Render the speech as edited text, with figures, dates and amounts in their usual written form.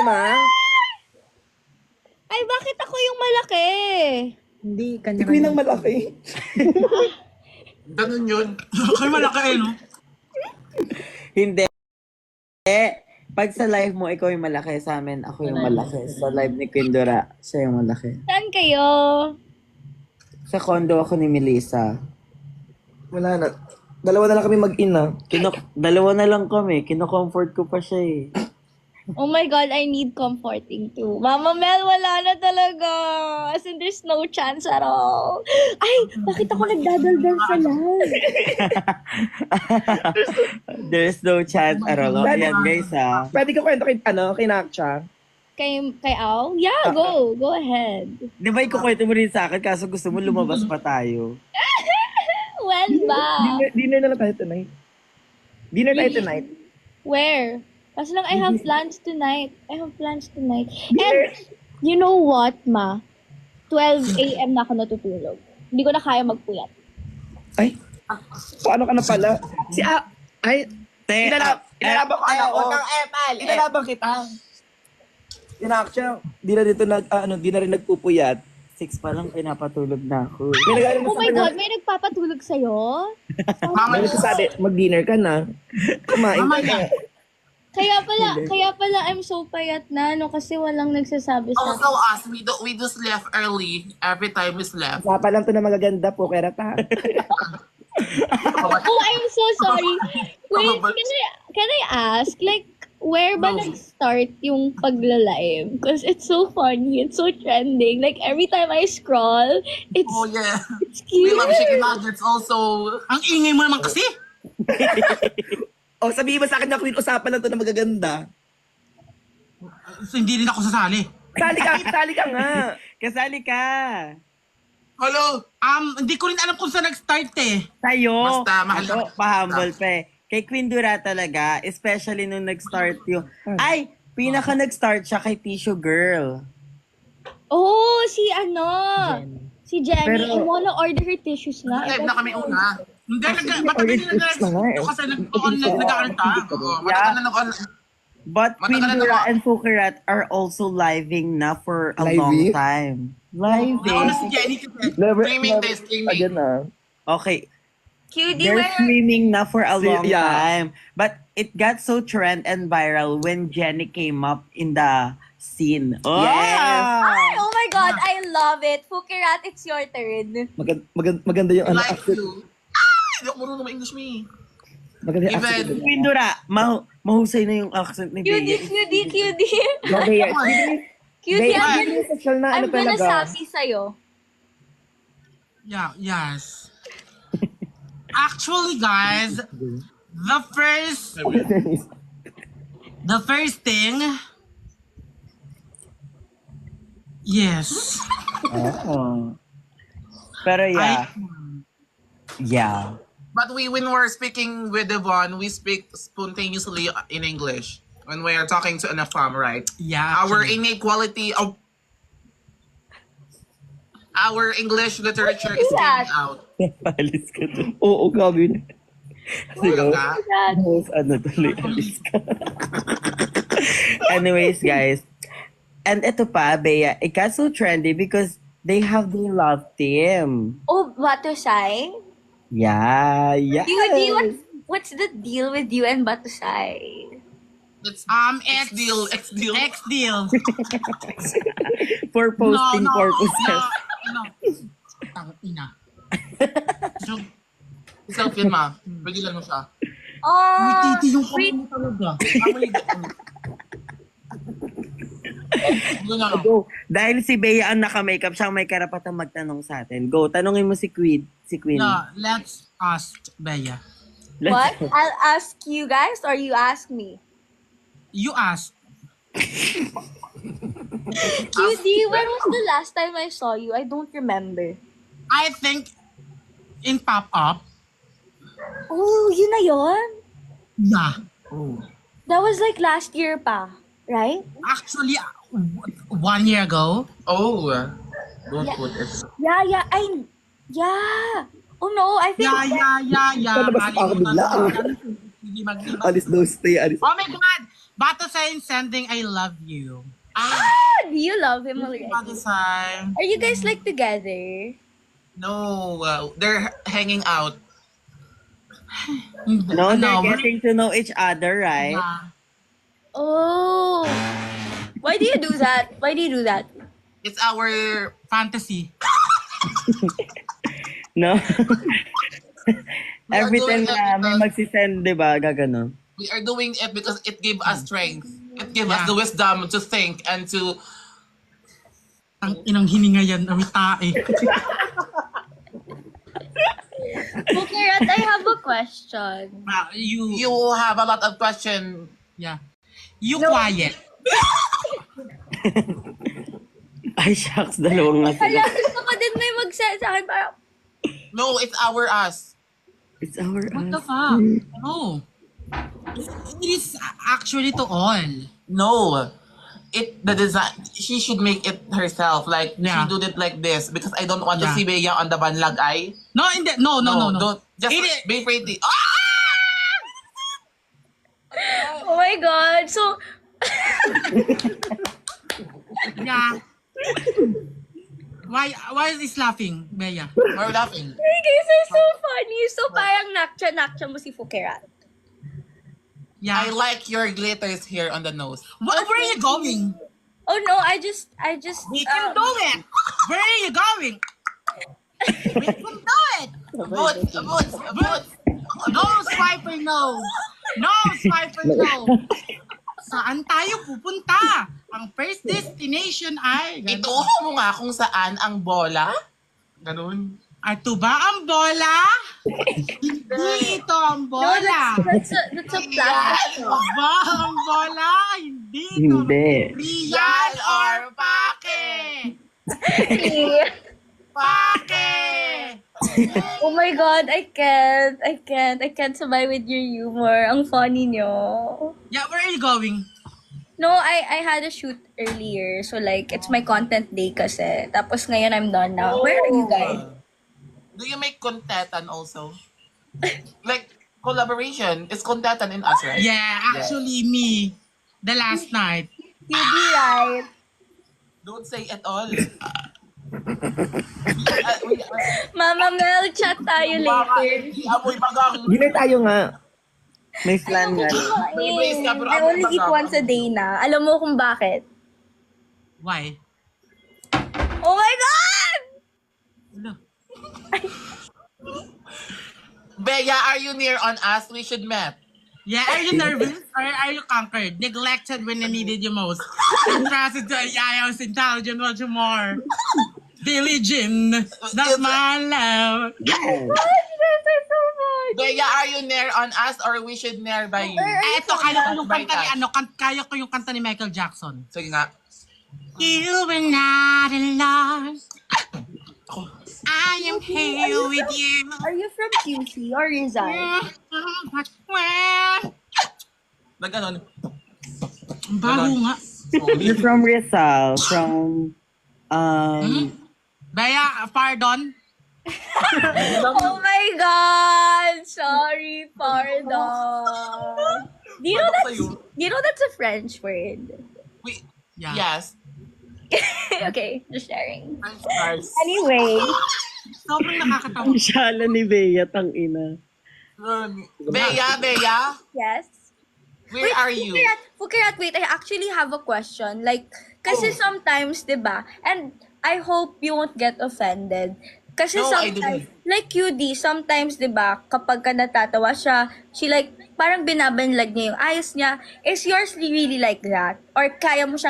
Ma? Ay, bakit ako yung malaki? Hindi, Si kanya Queen ang malaki. Ganun yun. Kayo malaki no? Hindi. Pag sa live mo, ikaw yung malaki. Sa amin, ako yung malaki. Sa live ni Queen Dora, siya yung malaki. Saan kayo? Sa condo ako ni Melissa. Wala na. Dalawa na lang kami mag-ina. Dalawa na lang kami. Kino-comfort ko pa siya eh. Oh my God, I need comforting too. Mama Mel, wala na talaga. As in, there's no chance at all. Ay, bakit ako nagdadaldal sa live? There's no chance at all. Ayan guys ha. Pwede ka kwento kay Nakcha? Kay Al? Yeah, go. Go ahead. Di ba ikukwento mo rin sa akin kaso gusto mo lumabas pa tayo? When ba? Dinner na lang tayo tonight. Dinner tayo tonight. Where? Kasi lang, I have plans tonight. And, you know what, Ma? 12 a.m. na ako natutulog. Hindi ko na kaya magpuyat. Ay, paano ka na pala? Inalaban ko ako. Inalaban kita. Si Nakcha, di na rin nagpupuyat. 6 pa lang pinapatulog na ako. Oh my God, may nagpapatulog sa'yo? Mama, May nagsasabi, mag-dinner ka na. Kumain ka na. Kaya pala, I'm so payat na, no? Kasi walang nagsasabi sa also us, we just left early every time we slept. Sapa lang to na magaganda po, kaya ta. Oh, I'm so sorry. Wait, can I ask, like, where ba nag-start yung pagla-live? Because it's so funny, it's so trending. Like, every time I scroll, it's Oh yeah. it's cute. We love chicken nuggets also. Ang ingay mo naman kasi. O, sabihin mo sa akin na Queen, usapan lang to na magaganda. So, hindi rin ako sasali. Sali ka nga. Kasali ka. Hello? Hindi ko rin alam kung saan nag-start eh. Sa'yo. Basta, mahal Ako, na- pa-humble pa eh. Kay Queen Dura talaga, especially nung nag-start yung... Ay, pinaka nag-start siya kay Tissue Girl. Oh, si Jenny. Pero- I wanna order her tissues na. Live na kami una. Hindi, matagal na nag-start kasi nag-online nag-aalta. Matagal na nag-online. But Queen Matagal na Dura naman. and Fukerat are also living na for a Living? long time. Nauna Living. si Jenny kasi. Streaming. Again na. Okay, Cutie, they're streaming na for a See, long yeah. time. But it got so trend and viral when Jenny came up in the scene. Oh! Yes. Ay, oh my God, I love it. Fukirat, it's your turn. Maganda yung I like accent. you. Ay, hindi ako marunong ma-English me. Maganda yung Even- accent. Queen Dura, mahusay na yung accent ni Cutie, Bea. cutie. Grabe yan. Cutie, Bea, yun yung social na I'm ano gonna talaga. sassy sa'yo. Yeah, yes. Actually, guys, the first thing, yes. Oo. Pero yeah. Yeah. But when we're speaking with Devon, we speak spontaneously in English when we are talking to an AFAM, right? Yeah. Our innate quality of our English literature is getting out. Alis ka dun. Oo, gagawin. Sige. Talaga? Mas ano tuloy, alis ka. Anyways, guys. And ito pa, Bea, it got so trendy because they have the love team. Oh, Batusay? Yeah, yeah. Cutie, what's the deal with you and Batusay? It's X deal. X deal. For posting purposes. No. Tangina. So, selfie ma. Bagilan mo siya. Oh, Titi yung sweet. kamay mo talaga. Kamay mo. Go. Dahil si Bea ang naka-makeup, siya ang may karapatang magtanong sa atin. Go, tanongin mo si Queen. Si Queen. No, let's ask Bea. What? I'll ask you guys or you ask me? You ask. Cutie, when was the last time I saw you? I don't remember. I think in pop-up, Oh, yun na yun? yeah. That was like last year pa, right? Actually, 1 year ago. Oh. Don't Yeah. put it. Yeah. Oh no, I think... Yeah. Palabas pa ako bigla. Hindi mag- Alis daw stay, alis. Oh my God! Bata sign sending I love you. Do you love him already? Bata sign. Are you guys like together? No, they're hanging out. No, they're we're- getting to know each other, right? Yeah. Oh. Why do you do that? Why do you do that? It's our Fantasy. No? Every doing time it na may because- magsisend, di ba? Gaganon. we are doing it because it gave us strength. It gave us Yeah. the wisdom to think and to Ang inang hininga yan, awitae. Okay, Rat, I have a question. You, you have a lot of questions. yeah. You No. quiet. Ay, shucks, dalawang nga Hala, sila. gusto ko din may mag-send sa akin. Parang, No, it's our us. It's our What the us. fuck? No. It is actually to all. No. The design, she should make it herself. Like, Yeah. she did it like this because I don't want to Yeah. see Bea on the banlag eye. No, hindi. No. Don't. Just It- be pretty. Ah! oh my God. So, Yeah. Why is this laughing, Bea? We're laughing. you guys are so funny. So, parang nakcha mo si Fukerat. Yeah. I like your glitters here on the nose. Where are you going? Oh no, I just, We can do it. Where are you going? We can do it. Boots. No, swiper, no. No, swiper, no. Saan tayo pupunta? Ang first destination ay... Ituro mo nga kung saan ang bola. Ganun. Ito ba ang bola? Hindi ito ang no, bola. that's a plastic. Ba ang bola? Hindi ito. Hindi. Real or pake? Pake! Oh my God, I can't survive with your humor. Ang funny nyo. Yeah, where are you going? No, I had a shoot earlier. So like, it's my content day kasi. Tapos ngayon I'm done now. Where are you guys? Do you make contetan also? Like, collaboration is contetan in us, right? Yeah, actually me. The last night. You be right. Don't say at all. Mama Mel, chat tayo later. Amoy bagang. Hindi tayo nga. May flan nga. May-brace ka, pero I ako only eat bagang. once a day na. Alam mo kung bakit? Why? Oh my God! Ano? Bea, are you near on us? We should met. Yeah, are you nervous? Or are you conquered? Neglected when I needed you most. Entrusted to AI, I was intelligent, what you more. Diligent, that's my love. You guys are so funny. Bea, are you near on us or we should nearby you? Eto, kaya ko yung kanta ni kaya ko yung kanta ni Michael Jackson. Sige nga. You were not alone. I am here with you. Are you from QC or Rizal? Na ganun. Ang baho nga. You're from Rizal, from, Bea, pardon? Oh my God! Sorry, pardon. Do you know that's a French word? We, Yeah. Yes. Okay, just sharing. French stars. Anyway, Sobrang nakakatawa. ang shala ni Bea, tang ina. Bea, yes. where are you? Fukirat, wait, I actually have a question. Like, kasi sometimes, di ba? And I hope you won't get offended. Kasi No, I sometimes, didn't. like QD, sometimes, di ba, kapag ka natatawa siya, she like, parang binabanlag niya yung ayos niya. Is yours really like that? Or kaya mo siyang